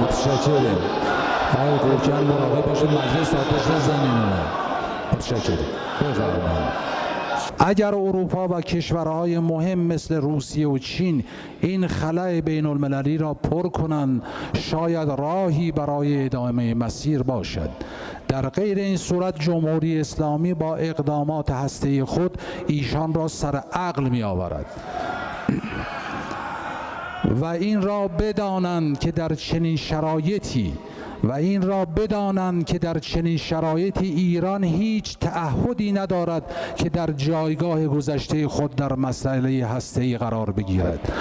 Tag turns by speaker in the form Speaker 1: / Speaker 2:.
Speaker 1: متشکرم. آقای گورکن مراقب باشید مجلس آتش نزنین. متشکرم. بفرمایید. اگر اروپا و کشورهای مهم مثل روسیه و چین این خلأ بین المللی را پر کنند، شاید راهی برای ادامه مسیر باشد. در غیر این صورت جمهوری اسلامی با اقدامات هسته‌ای خود ایشان را سر عقل می آورد. و این را بدانند که در چنین شرایطی ایران هیچ تعهدی ندارد که در جایگاه گذشته خود در مسئله هسته‌ای قرار بگیرد.